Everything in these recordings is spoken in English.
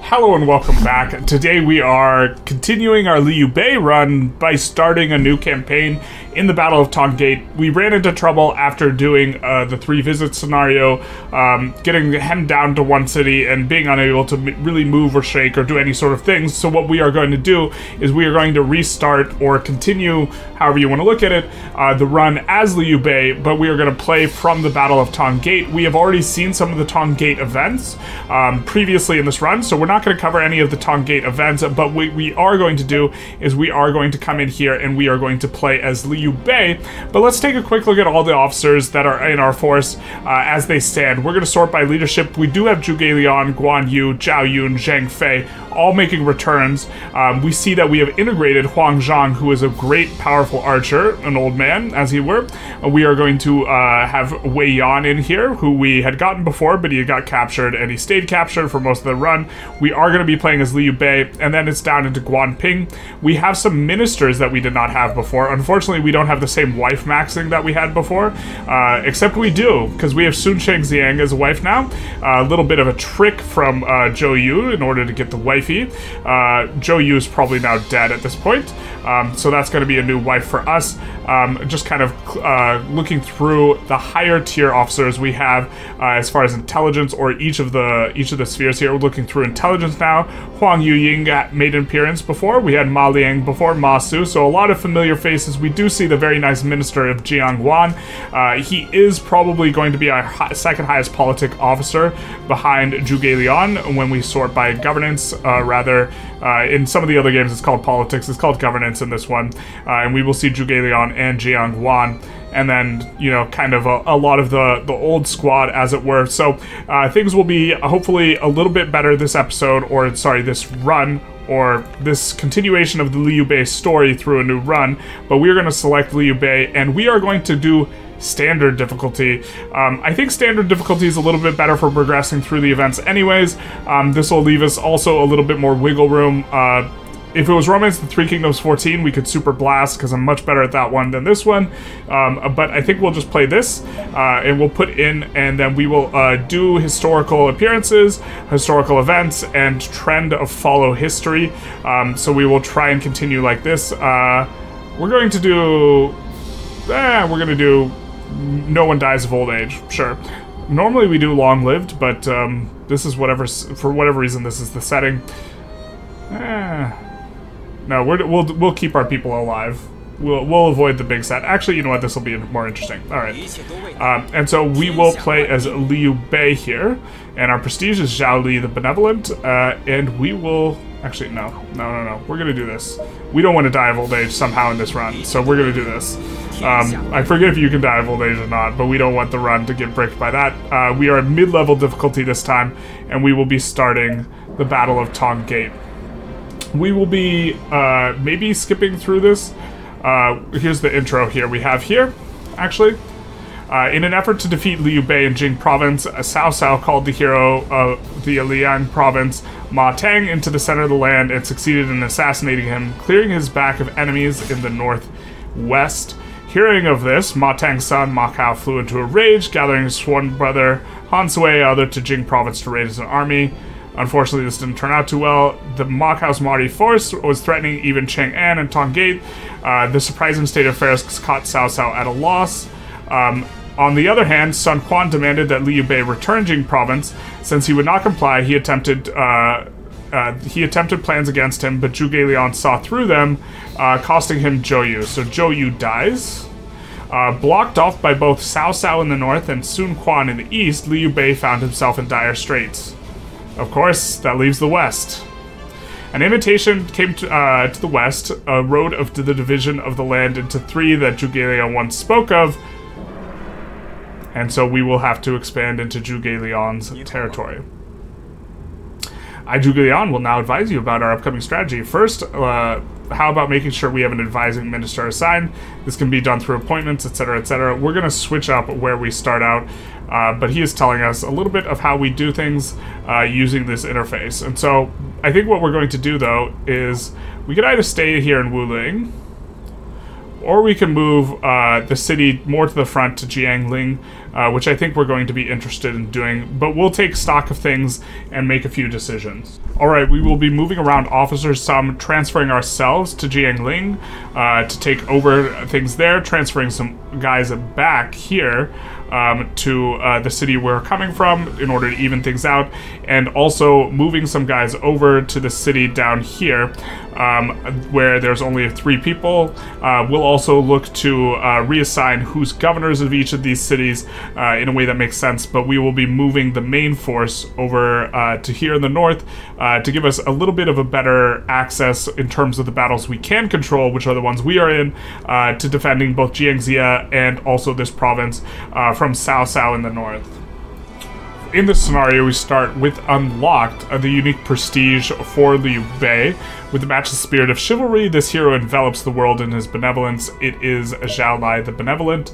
Hello and welcome back. Today we are continuing our Liu Bei run by starting a new campaign in the Battle of Tong Gate. We ran into trouble after doing the 3 visit scenario, getting hemmed down to one city and being unable to really move or shake or do any sort of things. So what we are going to do is we are going to restart or continue, however you want to look at it, the run as Liu Bei, but we are going to play from the Battle of Tong Gate. We have already seen some of the Tong Gate events previously in this run, so we're not going to cover any of the Tong Gate events, but what we are going to do is we are going to come in here and we are going to play as Liu Bei. But let's take a quick look at all the officers that are in our force as they stand. We're going to sort by leadership. We do have Zhuge Liang, Guan Yu, Zhao Yun, Zhang Fei, all making returns. We see that we have integrated Huang Zhang, who is a great, powerful archer, an old man, as he were. We are going to have Wei Yan in here, who we had gotten before, but he got captured, and he stayed captured for most of the run. We are going to be playing as Liu Bei, and then it's down into Guan Ping. We have some ministers that we did not have before. Unfortunately, we don't have the same wife maxing that we had before, except we do, because we have Sun Shengxiang as a wife now. A little bit of a trick from Zhou Yu in order to get the wifey. Zhou Yu is probably now dead at this point, so that's going to be a new wife for us. Just kind of looking through the higher tier officers we have as far as intelligence, or each of the spheres here. We're looking through intelligence now. Huang Yuying made an appearance before. We had Ma Liang before, Ma Su, so a lot of familiar faces. We do see the very nice minister of Jiangwan. He is probably going to be our second highest politic officer behind Zhuge Liang when we sort by governance, rather. In some of the other games it's called politics, it's called governance in this one. And we will see Zhuge Liang and Jiang Wan, and then, you know, kind of a lot of the old squad, as it were. So things will be hopefully a little bit better this episode, or sorry, this run, or this continuation of the Liu Bei story through a new run. But we are going to select Liu Bei, and we are going to do standard difficulty. I think standard difficulty is a little bit better for progressing through the events anyways. This will leave us also a little bit more wiggle room. If it was Romance the Three Kingdoms XIV, we could super blast, because I'm much better at that one than this one. But I think we'll just play this, and we'll put in, and then we will do historical appearances, historical events, and trend of follow history. So we will try and continue like this. We're going to do... we're going to do no one dies of old age, sure. Normally we do long-lived, but this is for whatever reason, this is the setting. No, we'll keep our people alive. We'll avoid the big set. Actually, you know what? This will be more interesting. All right. And so we will play as Liu Bei here, and our prestige is Zhao Li the Benevolent, and we will... Actually, no. We're gonna do this. We don't want to die of old age somehow in this run, so we're gonna do this. I forget if you can die of old age or not, but we don't want the run to get bricked by that. We are at mid-level difficulty this time, and we will be starting the Battle of Tong Gate. We will be maybe skipping through this. Here's the intro here. We have here, actually. In an effort to defeat Liu Bei in Jing province, Cao Cao called the hero of the Liang province, Ma Tang, into the center of the land and succeeded in assassinating him, clearing his back of enemies in the northwest. Hearing of this, Ma Tang's son, Ma Kao, flew into a rage, gathering his sworn brother Han Sui other to Jing province to raise an army. Unfortunately, this didn't turn out too well. The Ma Cao's mighty force was threatening even Chang'an and Tong Gate. The surprising state of affairs caught Cao Cao at a loss. On the other hand, Sun Quan demanded that Liu Bei return Jing province. Since he would not comply, he attempted plans against him, but Zhuge Liang saw through them, costing him Zhou Yu. So Zhou Yu dies. Blocked off by both Cao Cao in the north and Sun Quan in the east, Liu Bei found himself in dire straits. Of course, that leaves the west. An invitation came to the west, a road to the division of the land into 3 that Zhuge Liang once spoke of, and so we will have to expand into Zhuge Liang's territory. I, Zhuge Liang, will now advise you about our upcoming strategy. First, how about making sure we have an advising minister assigned? This can be done through appointments, etc., etc. We're going to switch up where we start out, but he is telling us a little bit of how we do things using this interface. And so I think what we're going to do, though, is we could either stay here in Wuling, or we can move the city more to the front to Jiangling, which I think we're going to be interested in doing, but we'll take stock of things and make a few decisions. Alright, we will be moving around officers some, transferring ourselves to Jiangling to take over things there, transferring some guys back here to the city we're coming from in order to even things out, and also moving some guys over to the city down here where there's only 3 people. We'll also look to reassign who's governors of each of these cities in a way that makes sense, but we will be moving the main force over to here in the north to give us a little bit of a better access in terms of the battles we can control, which are the ones we are in, to defending both Jiangxia and also this province from Cao Cao in the north. In this scenario, we start with Unlocked, the unique prestige for Liu Bei. With the matchless spirit of chivalry, this hero envelops the world in his benevolence. It is Zhao Lai the Benevolent,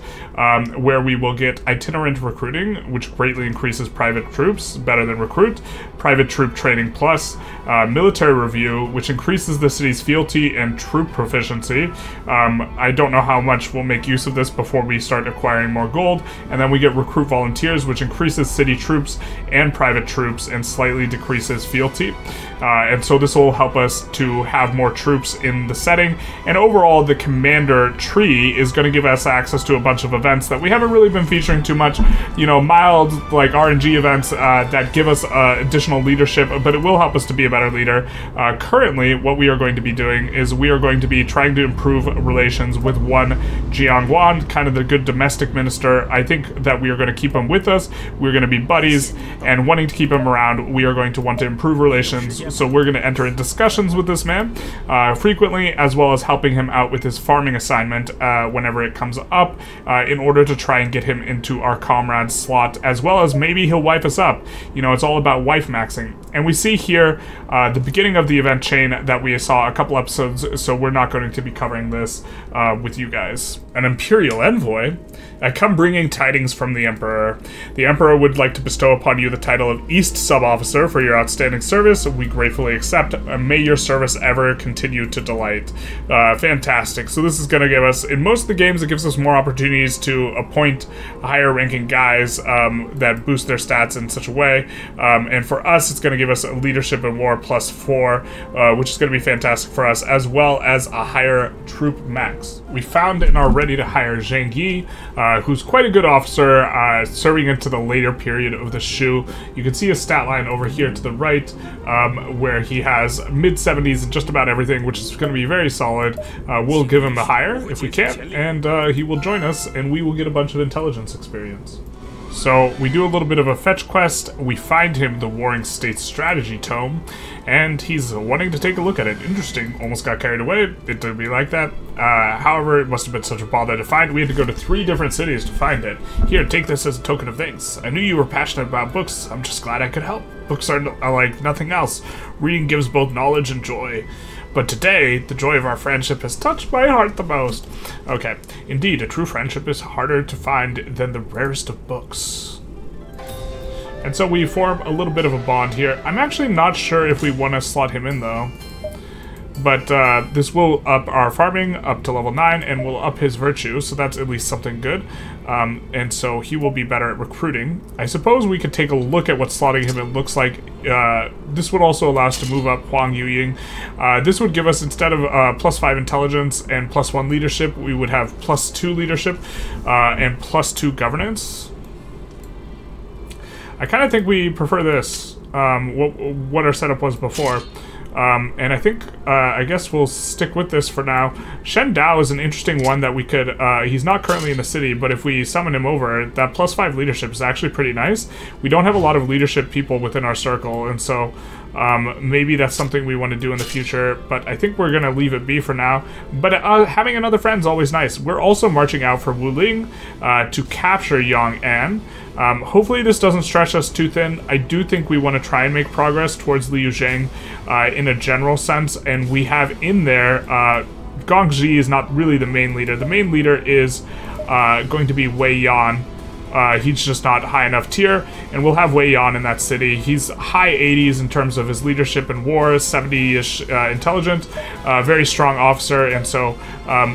where we will get itinerant recruiting, which greatly increases private troops, better than recruit, private troop training plus, military review, which increases the city's fealty and troop proficiency. I don't know how much we'll make use of this before we start acquiring more gold, and then we get recruit volunteers, which increases city troops and private troops and slightly decreases fealty. And so this will help us to have more troops in the setting, and overall the commander tree is going to give us access to a bunch of events that we haven't really been featuring too much, you know, mild like RNG events that give us additional leadership, but it will help us to be a better leader. Currently what we are going to be doing is we are going to be trying to improve relations with one Jiangwan, kind of the good domestic minister. I think that we are going to keep him with us, we're going to be buddies, and wanting to keep him around, we are going to want to improve relations. So we're going to enter in discussions with this man frequently, as well as helping him out with his farming assignment whenever it comes up, in order to try and get him into our comrade slot, as well as maybe he'll wipe us up. You know, it's all about wife maxing. And we see here the beginning of the event chain that we saw a couple episodes, so we're not going to be covering this with you guys. An Imperial Envoy? I come bringing tidings from the Emperor. The Emperor would like to bestow upon you the title of East Sub-Officer for your outstanding service. We gratefully accept. May your service ever continue to delight. Fantastic. So this is going to give us, in most of the games, it gives us more opportunities to appoint higher ranking guys that boost their stats in such a way. And for us, it's going to give us a leadership in war +4, which is going to be fantastic for us, as well as a higher troop max. We found and are ready to hire Zhang Yi, who's quite a good officer, serving into the later period of the Shu. You can see his stat line over here to the right, where he has mid-70s and just about everything, which is going to be very solid. We'll give him the hire if we can, and he will join us, and we will get a bunch of intelligence experience. So we do a little bit of a fetch quest, we find him the Warring States Strategy Tome, and he's wanting to take a look at it. Interesting, almost got carried away, it did be like that. However, it must have been such a bother to find. We had to go to 3 different cities to find it. Here, take this as a token of thanks. I knew you were passionate about books, I'm just glad I could help. Books are like nothing else. Reading gives both knowledge and joy. But today, the joy of our friendship has touched my heart the most. Okay, indeed, a true friendship is harder to find than the rarest of books. And so we form a little bit of a bond here. I'm actually not sure if we want to slot him in, though. But this will up our farming up to level 9, and will up his virtue, so that's at least something good. And so he will be better at recruiting. I suppose we could take a look at what slotting him it looks like. This would also allow us to move up Huang Yuying. This would give us, instead of +5 intelligence and +1 leadership, we would have +2 leadership and +2 governance. I kind of think we prefer this, what our setup was before. And I think, I guess we'll stick with this for now. Shen Dao is an interesting one that we could, he's not currently in the city, but if we summon him over, that +5 leadership is actually pretty nice. We don't have a lot of leadership people within our circle, and so maybe that's something we want to do in the future, but I think we're going to leave it be for now. But having another friend is always nice. We're also marching out for Wuling to capture Yong'an. Hopefully this doesn't stretch us too thin. I do think we want to try and make progress towards Liu Zhang in a general sense, and we have in there, Gongji is not really the main leader. The main leader is going to be Wei Yan, He's just not high enough tier, and we'll have Wei Yan in that city. He's high 80s in terms of his leadership in war, 70-ish intelligent, very strong officer, and so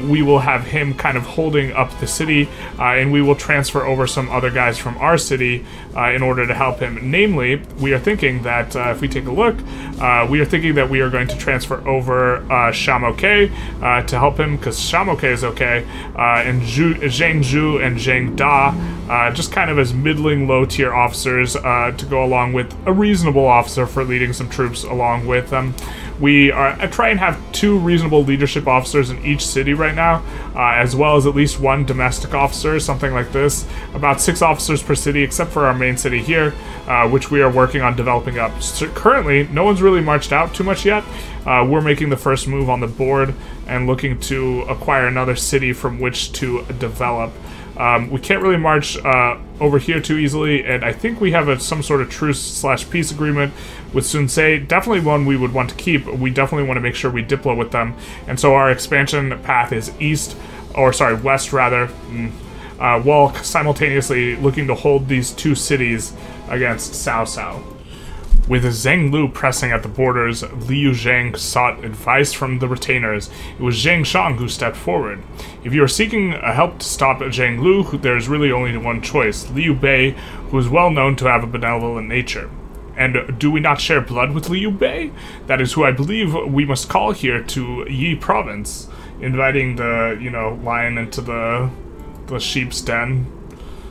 we will have him kind of holding up the city, and we will transfer over some other guys from our city in order to help him. Namely, we are thinking that, if we take a look, we are thinking that we are going to transfer over Shamoke to help him, because Shamoke is okay, and Zhang Zhu and Zhang Da, just kind of as middling low-tier officers to go along with a reasonable officer for leading some troops along with them. We are try and have 2 reasonable leadership officers in each city right now, as well as at least 1 domestic officer, something like this. About 6 officers per city, except for our main city here, which we are working on developing up. So currently, no one's really marched out too much yet. We're making the first move on the board and looking to acquire another city from which to develop. We can't really march over here too easily, and I think we have some sort of truce/peace agreement with Sun Ce. Definitely one we would want to keep. We definitely want to make sure we diplo with them, and so our expansion path is west rather, while simultaneously looking to hold these 2 cities against Cao Cao. With Zhang Lu pressing at the borders, Liu Zhang sought advice from the retainers. It was Zhang Shang who stepped forward. If you are seeking help to stop Zhang Lu, there is really only one choice: Liu Bei, who is well known to have a benevolent nature. And do we not share blood with Liu Bei? That is who I believe we must call here to Yi province, inviting the, lion into the sheep's den,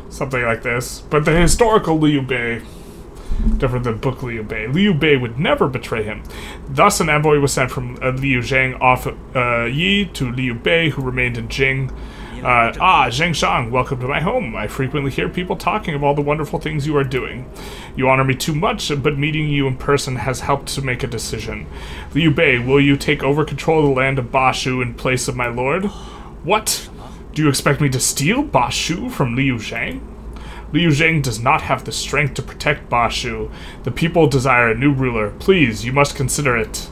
something like this. But the historical Liu Bei, different than book Liu Bei. Liu Bei would never betray him. Thus, an envoy was sent from Liu Zhang off Yi to Liu Bei, who remained in Jing. Zhang Shang, welcome to my home. I frequently hear people talking of all the wonderful things you are doing. You honor me too much, but meeting you in person has helped to make a decision. Liu Bei, will you take over control of the land of Bashu in place of my lord? What? Do you expect me to steal Bashu from Liu Zhang? Liu Zhang does not have the strength to protect Bashu. The people desire a new ruler. Please, you must consider it.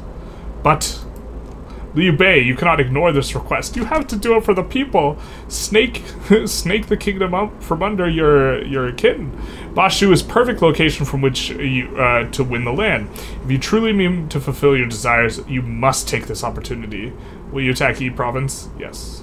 But, Liu Bei, you cannot ignore this request. You have to do it for the people. Snake the kingdom up from under your kin. Bashu is perfect location from which to win the land. If you truly mean to fulfill your desires, you must take this opportunity. Will you attack Yi province? Yes.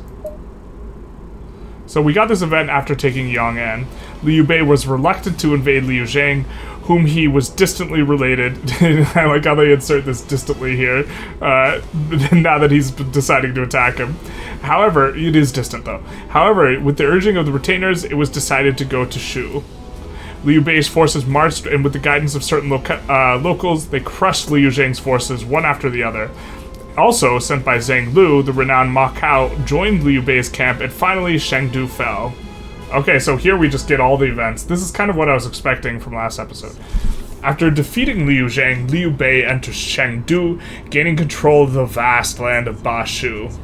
So we got this event after taking Yong'an. Liu Bei was reluctant to invade Liu Zhang, whom he was distantly related. I like how they insert this distantly here, now that he's deciding to attack him. However, it is distant though. However, with the urging of the retainers, it was decided to go to Shu. Liu Bei's forces marched, and with the guidance of certain locals, they crushed Liu Zhang's forces one after the other. Also, sent by Zhang Lu, the renowned Ma Kao joined Liu Bei's camp, and finally Shangdu fell. Okay, so here we just get all the events. This is kind of what I was expecting from last episode. After defeating Liu Zhang, Liu Bei enters Shangdu, gaining control of the vast land of Bashu.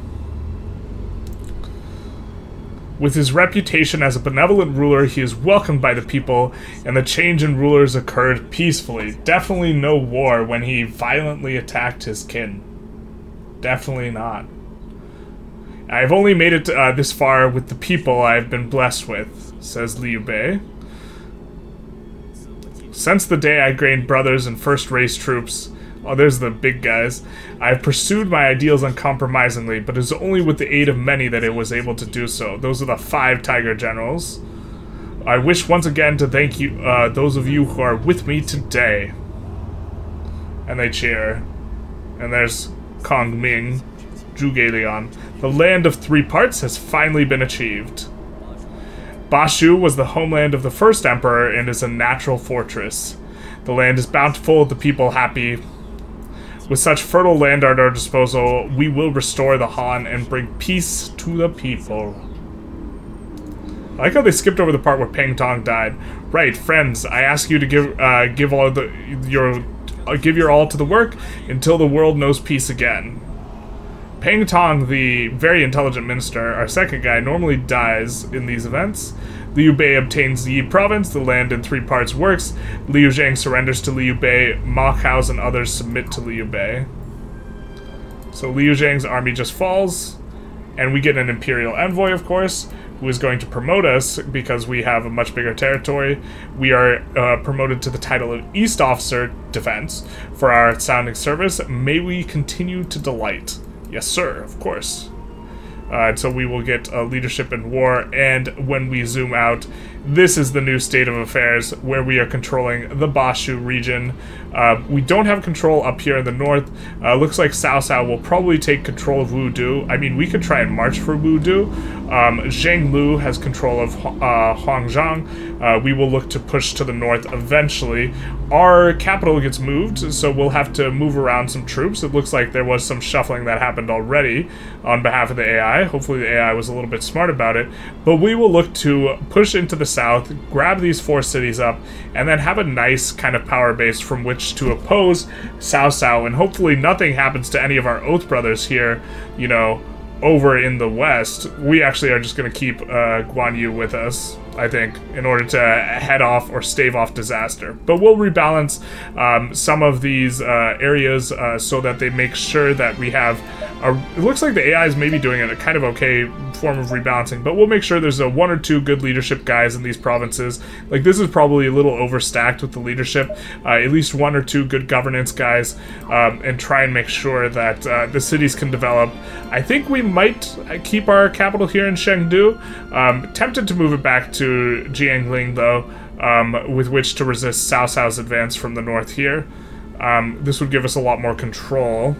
With his reputation as a benevolent ruler, he is welcomed by the people, and the change in rulers occurred peacefully. Definitely no war when he violently attacked his kin. Definitely not. I've only made it this far with the people I've been blessed with, says Liu Bei. Since the day I gained brothers and first-race troops, oh, there's the big guys, I have pursued my ideals uncompromisingly, but it is only with the aid of many that I was able to do so. Those are the 5 Tiger Generals. I wish once again to thank you, those of you who are with me today. And they cheer. And there's Kong Ming, Zhuge Liang. The land of 3 parts has finally been achieved. Bashu was the homeland of the first emperor and is a natural fortress. The land is bountiful, the people happy. With such fertile land at our disposal, we will restore the Han and bring peace to the people. I like how they skipped over the part where Peng Tong died. Right, friends, I ask you to give your all to the work until the world knows peace again. Peng Tong, the very intelligent minister, our second guy, normally dies in these events. Liu Bei obtains the Yi province, the land in 3 parts works. Liu Zhang surrenders to Liu Bei, Ma Cao's and others submit to Liu Bei. So Liu Zhang's army just falls, and we get an imperial envoy, of course, who is going to promote us because we have a much bigger territory. We are promoted to the title of East Officer Defense for our sounding service. May we continue to delight. Yes, sir, of course. And so we will get leadership in war, and when we zoom out, this is the new state of affairs where we are controlling the Bashu region. We don't have control up here in the north. Looks like Cao Cao will probably take control of Wudu. I mean, we could try and march for Wudu. Zhang Lu has control of Huangzhang. We will look to push to the north eventually. Our capital gets moved, so we'll have to move around some troops. It looks like there was some shuffling that happened already on behalf of the AI. Hopefully the AI was a little bit smart about it. But we will look to push into the south, grab these 4 cities up, and then have a nice kind of power base from which to oppose Cao Cao. And hopefully nothing happens to any of our Oath brothers here, you know, over in the west. We actually are just going to keep Guan Yu with us, I think, in order to head off or stave off disaster. But we'll rebalance some of these areas so that they make sure that we have it looks like the AI is maybe doing a kind of okay form of rebalancing, but we'll make sure there's 1 or 2 good leadership guys in these provinces. Like, this is probably a little overstacked with the leadership. At least 1 or 2 good governance guys, and try and make sure that the cities can develop. I think we might keep our capital here in Chengdu. Tempted to move it back to Jiangling, though, with which to resist Cao Cao's advance from the north here. This would give us a lot more control.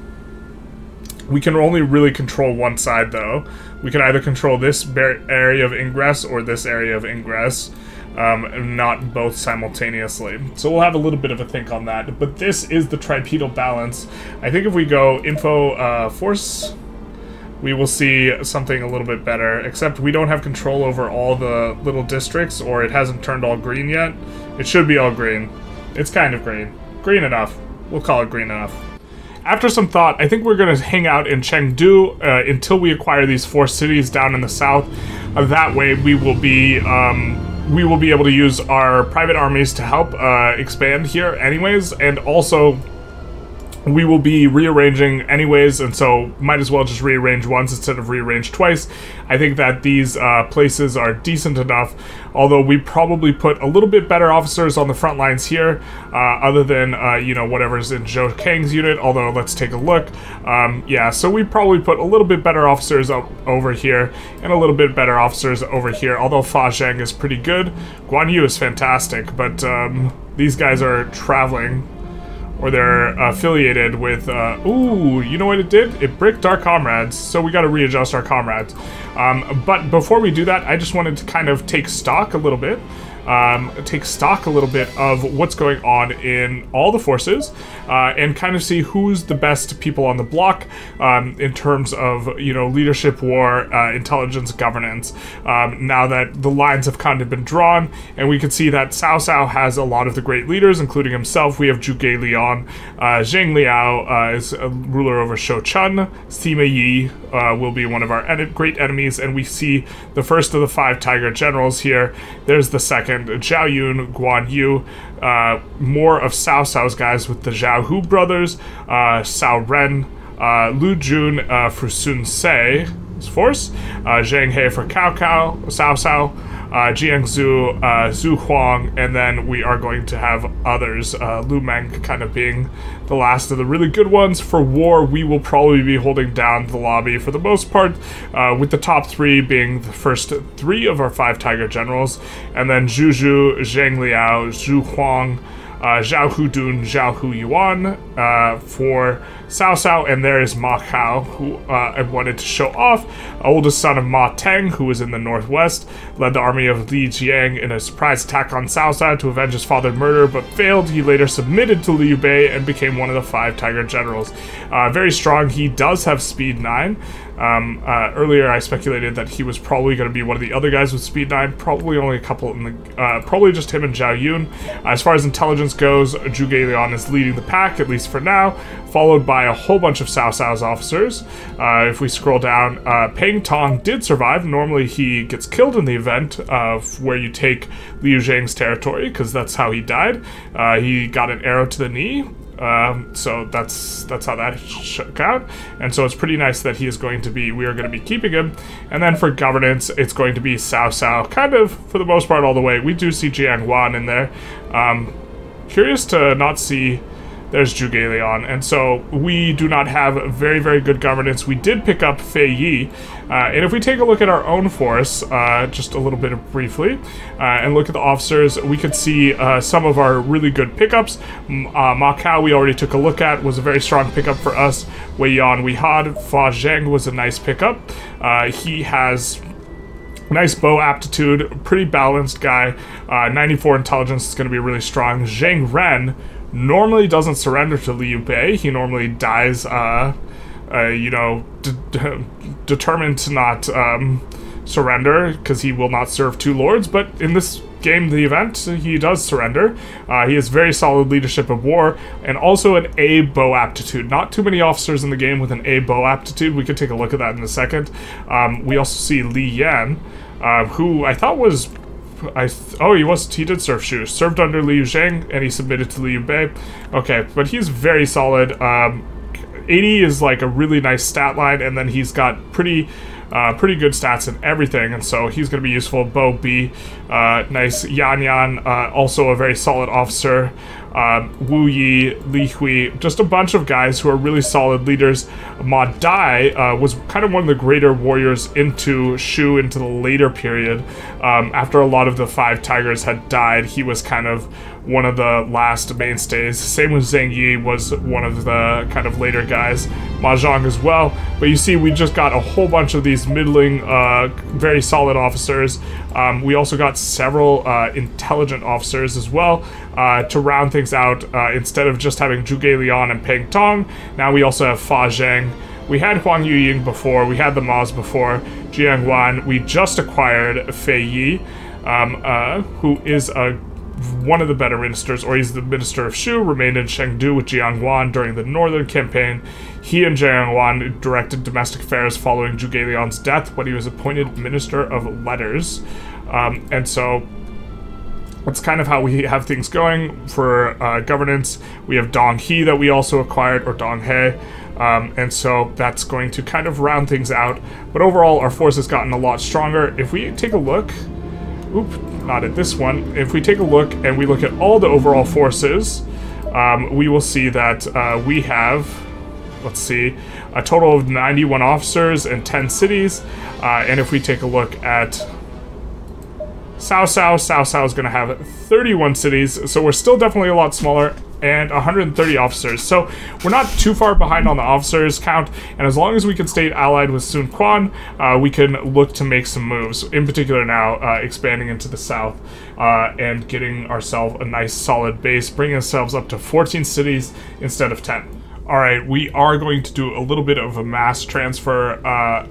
We can only really control one side, though. We can either control this area of ingress or this area of ingress, not both simultaneously. So we'll have a little bit of a think on that. But this is the tripedal balance. I think if we go info force, we will see something a little bit better, except we don't have control over all the little districts, or it hasn't turned all green yet. It should be all green. It's kind of green. Green enough. We'll call it green enough. After some thought, I think we're going to hang out in Chengdu until we acquire these 4 cities down in the south. That way we will be able to use our private armies to help expand here anyways, and also we will be rearranging anyways, and so might as well just rearrange once instead of rearrange twice. I think that these places are decent enough, although we probably put a little bit better officers on the front lines here, other than, you know, whatever's in Zhou Kang's unit, although let's take a look. Yeah, so we probably put a little bit better officers up over here, and a little bit better officers over here, although Fa Zheng is pretty good. Guan Yu is fantastic, but these guys are traveling, or they're affiliated with, ooh, you know what it did? It bricked our comrades, so we gotta readjust our comrades. But before we do that, I just wanted to kind of take stock a little bit of what's going on in all the forces, and kind of see who's the best people on the block in terms of, you know, leadership, war, intelligence, governance. Now that the lines have kind of been drawn, and we can see that Cao Cao has a lot of the great leaders, including himself. We have Zhuge Liang, Zheng Liao is a ruler over Shouchun, Sima Yi will be one of our great enemies, and we see the first of the 5 tiger generals here. There's the second, Zhao Yun, Guan Yu, more of Cao Cao's guys with the Zhao Hu brothers, Cao Ren, Lu Jun for Sun Sei force, Zhang He for Cao Cao, Jiangsu, Zhu Huang, and then we are going to have others, Lu Meng kind of being the last of the really good ones. For war, we will probably be holding down the lobby for the most part, with the top 3 being the first 3 of our 5 tiger generals, and then Zhu Zhu, Zhang Liao, Zhu Huang, Zhao Hudun, Zhao Hu Yuan for Cao Cao, and there is Ma Kao, who I wanted to show off, oldest son of Ma Teng, who was in the northwest, led the army of Li Jiang in a surprise attack on Cao Cao to avenge his father's murder, but failed. He later submitted to Liu Bei and became one of the 5 tiger generals. Very strong. He does have speed 9. Earlier I speculated that he was probably going to be one of the other guys with speed 9, probably only a couple in the, probably just him and Zhao Yun. As far as intelligence goes, Zhuge Liang is leading the pack, at least for now, followed by a whole bunch of Cao Cao's officers. If we scroll down, Peng Tong did survive. Normally he gets killed in the event of where you take Liu Zhang's territory, because that's how he died. He got an arrow to the knee. So that's how that shook out, and so it's pretty nice that he is going to be, we are going to be keeping him. And then for governance, it's going to be Cao Cao, kind of for the most part all the way. We do see Jiang Wan in there. Curious to not see, there's Zhuge Liang, and so we do not have very, very good governance. We did pick up Fei Yi, and if we take a look at our own force, just a little bit briefly, and look at the officers, we could see some of our really good pickups. Ma Kao we already took a look at, was a very strong pickup for us. Wei Yan We Had, Fa Zheng was a nice pickup. He has nice bow aptitude, pretty balanced guy. 94 intelligence is going to be really strong. Zhang Ren normally doesn't surrender to Liu Bei. He normally dies, you know, determined to not surrender because he will not serve two lords. But in this game, the event, he does surrender. He has very solid leadership of war and also an A bow aptitude. Not too many officers in the game with an A bow aptitude. We could take a look at that in a second. We also see Li Yan, who I thought was... he did serve Shu. Served under Liu Zhang, and he submitted to Liu Bei. Okay, but he's very solid. 80 is like a really nice stat line, and then he's got pretty good stats and everything, and so he's going to be useful. Bo B, nice. Yan Yan, also a very solid officer. Wu Yi, Li Hui, just a bunch of guys who are really solid leaders. Ma Dai was kind of one of the greater warriors into Shu into the later period. After a lot of the five tigers had died, he was kind of one of the last mainstays. Same with Zhang Yi, was one of the kind of later guys. Ma Zhang as well. But you see, we just got a whole bunch of these middling, very solid officers. We also got several intelligent officers as well to round things out. Instead of just having Zhuge Liang and Peng Tong, now we also have Fa Zheng. We had Huang Yuying before, we had the Ma's before, Jiang Wan. We just acquired Fei Yi, who is one of the better ministers, or he's the minister of Shu, remained in Chengdu with Jiang Wan during the northern campaign. He and Jiang Wan directed domestic affairs following Zhuge Liang's death when he was appointed Minister of Letters. And so that's kind of how we have things going for governance. We have Dong He that we also acquired, or Dong He. And so that's going to kind of round things out. But overall, our force has gotten a lot stronger. If we take a look... not at this one. If we take a look and we look at all the overall forces, we will see that we have, let's see, a total of 91 officers and 10 cities. And if we take a look at Cao Cao is going to have 31 cities, so we're still definitely a lot smaller, and 130 officers. So we're not too far behind on the officers count, and as long as we can stay allied with Sun Quan, we can look to make some moves, in particular now expanding into the south and getting ourselves a nice solid base, bringing ourselves up to 14 cities instead of 10. Alright, we are going to do a little bit of a mass transfer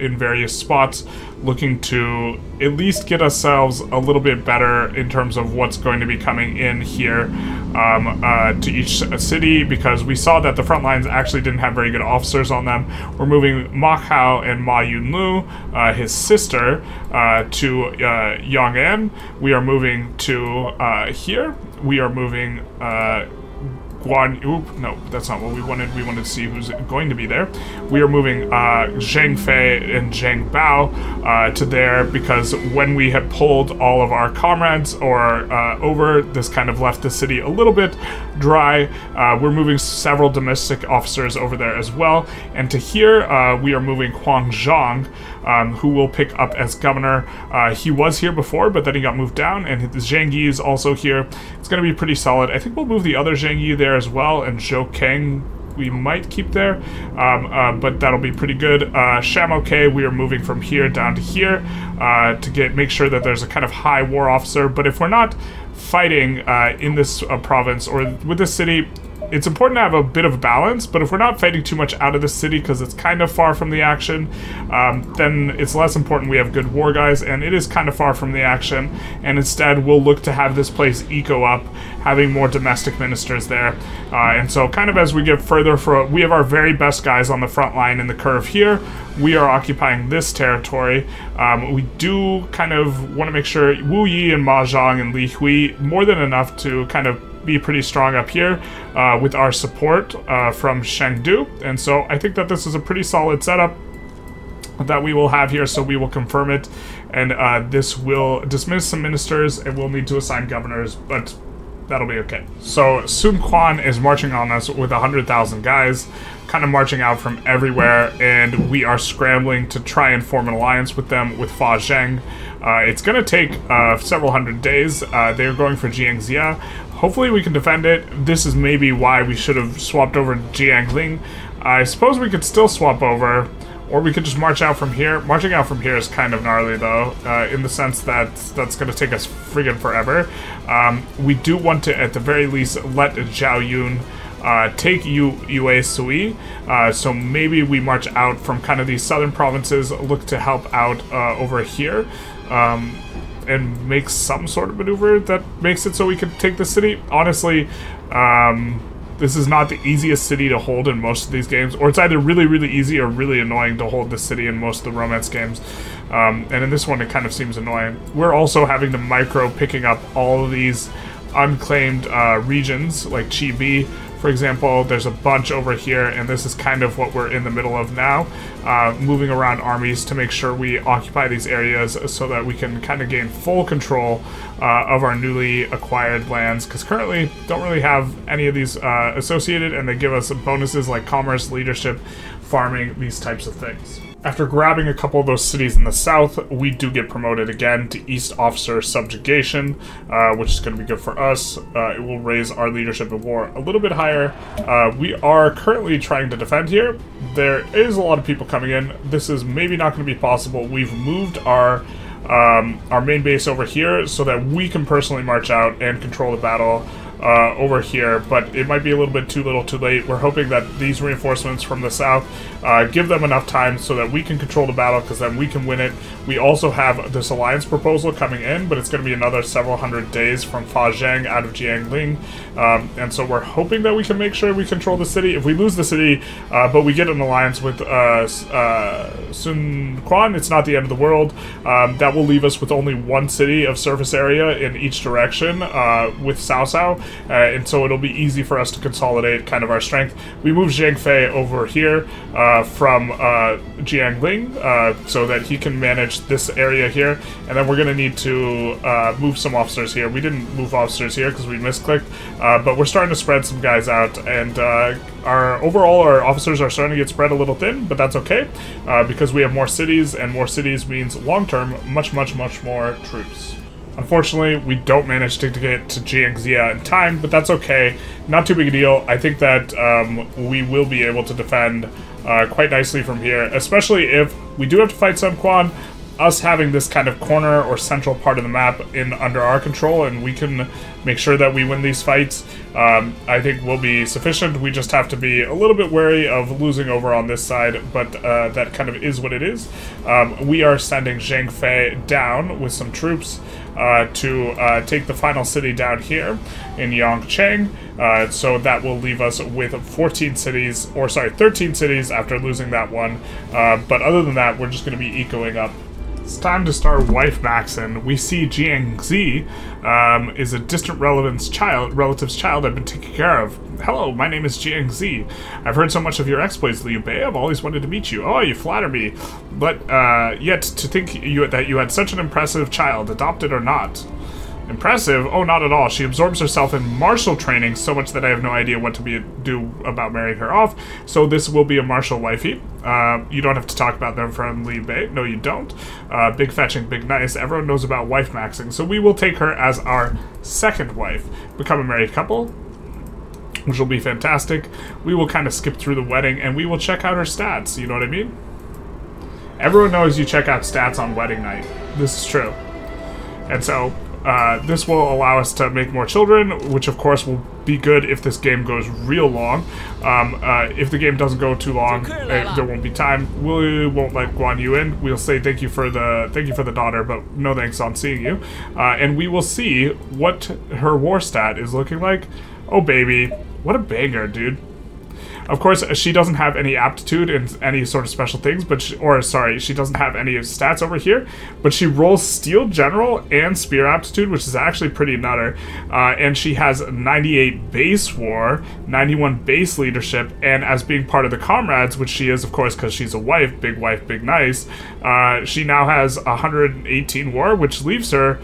in various spots, looking to at least get ourselves a little bit better in terms of what's going to be coming in here to each city, because we saw that the front lines actually didn't have very good officers on them. We're moving Ma Hao and Ma Yunlu, his sister, to Yong'an. We are moving to here. We are moving... no, that's not what we wanted. We wanted to see who's going to be there. We are moving Zhang Fei and Zhang Bao to there, because when we had pulled all of our comrades over, this kind of left the city a little bit dry. We're moving several domestic officers over there as well. And to here, we are moving Huang Zhang, who will pick up as governor. He was here before, but then he got moved down, and Zhang Yi is also here. It's going to be pretty solid. I think we'll move the other Zhang Yi there as well, and Zhou Kang we might keep there, but that'll be pretty good. Shamo-K, we are moving from here down to here to make sure that there's a kind of high war officer. But if we're not fighting in this province or with this city, it's important to have a bit of balance, but if we're not fighting too much out of the city because it's kind of far from the action, then it's less important we have good war guys, and it is kind of far from the action, and instead we'll look to have this place eco up, having more domestic ministers there. And so kind of as we get further, we have our very best guys on the front line in the curve here. We are occupying this territory. We do kind of want to make sure Wu Yi and Ma Zhang and Li Hui, more than enough to kind of be pretty strong up here with our support from Chengdu. And so I think that this is a pretty solid setup that we will have here, so we will confirm it. And this will dismiss some ministers, and we'll need to assign governors, but that'll be okay. So Sun Quan is marching on us with 100,000 guys, kind of marching out from everywhere, and we are scrambling to try and form an alliance with them, with Fa Zheng. It's going to take several hundred days. They're going for Jiangxia. Hopefully we can defend it. This is maybe why we should have swapped over to Jiangling. I suppose we could still swap over, or we could just march out from here. Marching out from here is kind of gnarly, though, in the sense that that's going to take us friggin' forever. We do want to, at the very least, let Zhao Yun take Yue Sui. So maybe we march out from kind of these southern provinces, look to help out over here, and make some sort of maneuver that makes it so we can take the city. Honestly, this is not the easiest city to hold in most of these games, or it's either really, really easy or really annoying to hold this city in most of the romance games. And in this one, it kind of seems annoying. We're also having to micro picking up all of these unclaimed regions, like Chibi, for example. There's a bunch over here, and this is kind of what we're in the middle of now, moving around armies to make sure we occupy these areas so that we can kind of gain full control of our newly acquired lands, because currently don't really have any of these associated, and they give us bonuses like commerce, leadership, farming, these types of things. After grabbing a couple of those cities in the south, we do get promoted again to East Officer Subjugation, which is going to be good for us. It will raise our leadership in war a little bit higher. We are currently trying to defend here. There is a lot of people coming in. This is maybe not going to be possible. We've moved our main base over here so that we can personally march out and control the battle over here, but it might be a little bit too little too late. We're hoping that these reinforcements from the south give them enough time so that we can control the battle, because then we can win it. We also have this alliance proposal coming in, but it's going to be another several hundred days from Fa Zheng out of Jiangling, and so we're hoping that we can make sure we control the city. If we lose the city, but we get an alliance with Sun Quan, it's not the end of the world. That will leave us with only one city of surface area in each direction with Cao Cao. And so it'll be easy for us to consolidate kind of our strength. We move Zhang Fei over here from Jiangling so that he can manage this area here. And then we're going to need to move some officers here. We didn't move officers here because we misclicked, but we're starting to spread some guys out. And our officers are starting to get spread a little thin, but that's okay because we have more cities, and more cities means long-term much, much, much more troops. Unfortunately, we don't manage to get to Jiangxia in time, but that's okay. Not too big a deal. I think that we will be able to defend quite nicely from here, especially if we do have to fight Sun Quan. Us having this kind of corner or central part of the map under our control, and we can make sure that we win these fights, I think will be sufficient. We just have to be a little bit wary of losing over on this side, but that kind of is what it is. We are sending Zhang Fei down with some troops to take the final city down here in Yangcheng. So that will leave us with 13 cities after losing that one. But other than that, we're just going to be ecoing up. It's time to start wife maxing. We see Jiangxi is a distant relative's child I've been taking care of. Hello, my name is Jiangxi. I've heard so much of your exploits, Liu Bei. I've always wanted to meet you. Oh, you flatter me. But yet to think that you had such an impressive child, adopted or not. Impressive? Oh, not at all. She absorbs herself in martial training so much that I have no idea what to do about marrying her off. So this will be a martial wifey. You don't have to talk about them from Liu Bei. No, you don't. Big fetching, big nice. Everyone knows about wife maxing. So we will take her as our second wife. Become a married couple, which will be fantastic. We will kind of skip through the wedding and we will check out her stats. You know what I mean? Everyone knows you check out stats on wedding night. This is true. And so this will allow us to make more children, which of course will be good if this game goes real long. If the game doesn't go too long, there won't be time. We won't let Guan Yu in. We'll say thank you for the daughter, but no thanks on seeing you. And we will see what her war stat is looking like. Oh baby, what a banger, dude. Of course, she doesn't have any aptitude in any sort of special things, but she doesn't have any stats over here, but she rolls Steel General and Spear Aptitude, which is actually pretty nutter. And she has 98 base war, 91 base leadership, and as being part of the comrades, which she is, of course, because she's a wife, big nice, she now has 118 war, which leaves her,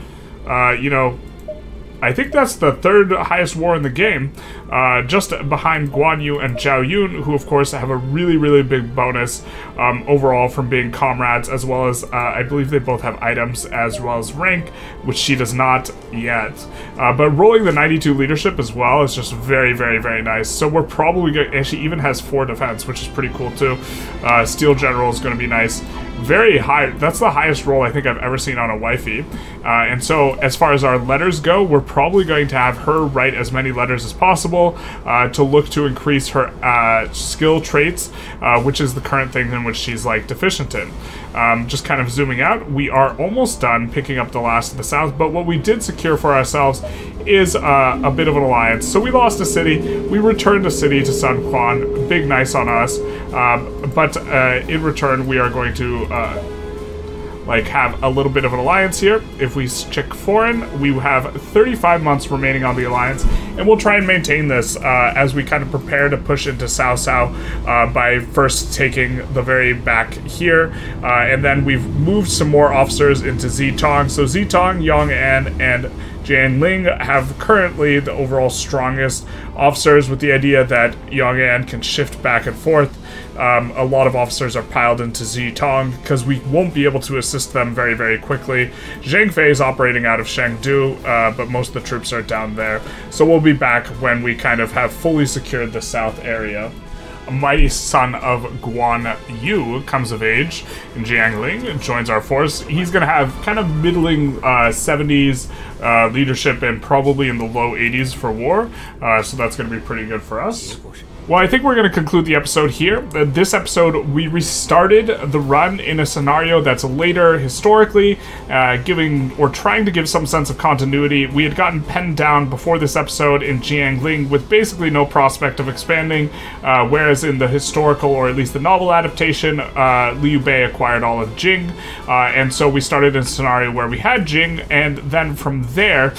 you know, I think that's the third highest war in the game, just behind Guan Yu and Zhao Yun, who of course have a really big bonus overall from being comrades, as well as I believe they both have items as well as rank, which she does not yet. But rolling the 92 leadership as well is just very nice. So we're probably going, and she even has 4 defense, which is pretty cool too. Steel General is going to be nice. Very high. That's the highest roll I think I've ever seen on a wifey. And so as far as our letters go, we're probably going to have her write as many letters as possible to look to increase her skill traits, which is the current thing in which she's like deficient in. Just kind of zooming out, we are almost done picking up the last of the south, but what we did secure for ourselves is a bit of an alliance. So we lost a city, we returned a city to Sun Quan, big nice on us, but in return we are going to like have a little bit of an alliance here. If we check foreign, we have 35 months remaining on the alliance, and we'll try and maintain this as we kind of prepare to push into Cao Cao by first taking the very back here, and then we've moved some more officers into Zitong. So Zitong, Yong'an, and Jiangling have currently the overall strongest officers, with the idea that Yong'an can shift back and forth. A lot of officers are piled into Zitong because we won't be able to assist them very quickly. Zhang Fei is operating out of Chengdu, but most of the troops are down there. So we'll be back when we kind of have fully secured the south area. A mighty son of Guan Yu comes of age in Jiangling and joins our force. He's going to have kind of middling 70s leadership and probably in the low 80s for war, so that's going to be pretty good for us. Well, I think we're going to conclude the episode here. This episode, we restarted the run in a scenario that's later historically, giving or trying to give some sense of continuity. We had gotten penned down before this episode in Jiangling with basically no prospect of expanding, whereas in the historical, or at least the novel adaptation, Liu Bei acquired all of Jing, and so we started in a scenario where we had Jing, and then from there,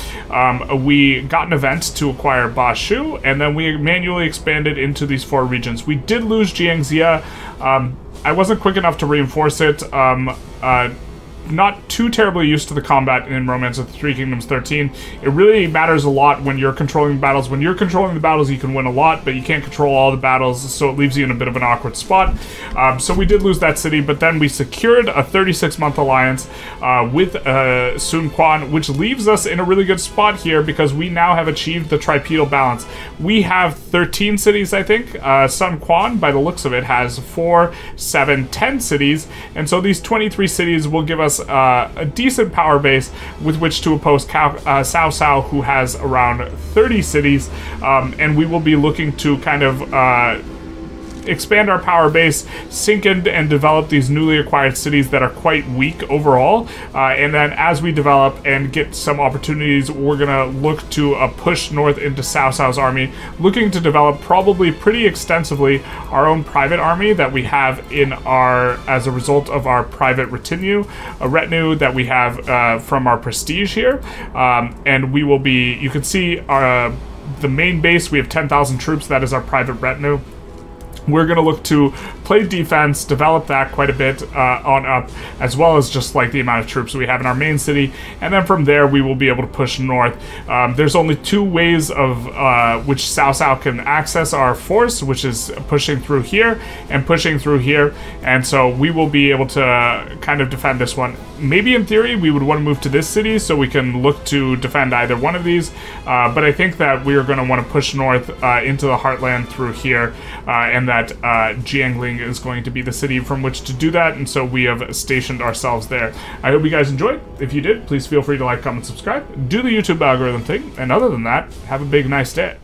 we got an event to acquire Ba Shu, and then we manually expanded into these 4 regions. We did lose Jiangxia. I wasn't quick enough to reinforce it. Not too terribly used to the combat in Romance of the Three Kingdoms XIII. It really matters a lot when you're controlling battles. When you're controlling the battles, you can win a lot, but you can't control all the battles, so it leaves you in a bit of an awkward spot. So we did lose that city, but then we secured a 36-month alliance with Sun Quan, which leaves us in a really good spot here because we now have achieved the tripedal balance. We have 13 cities, I think. Sun Quan, by the looks of it, has 4, 7, 10 cities, and so these 23 cities will give us a decent power base with which to oppose Cao Cao, who has around 30 cities, and we will be looking to kind of expand our power base, sink in and develop these newly acquired cities that are quite weak overall, and then as we develop and get some opportunities, we're gonna look to push north into Cao Cao's army, looking to develop probably pretty extensively our own private army that we have in our, as a result of our private retinue, a retinue that we have from our prestige here, and we will be, you can see the main base, we have 10,000 troops, that is our private retinue. We're going to look to play defense, develop that quite a bit on up, as well as just like the amount of troops we have in our main city, and then from there we will be able to push north. There's only 2 ways of which Cao Cao can access our force, which is pushing through here and pushing through here, and so we will be able to kind of defend this one. Maybe in theory we would want to move to this city so we can look to defend either one of these, but I think that we are going to want to push north into the heartland through here, and that Jiangling is going to be the city from which to do that, and so we have stationed ourselves there. I hope you guys enjoyed. If you did, please feel free to like, comment, subscribe, do the YouTube algorithm thing, and other than that, have a big, nice day.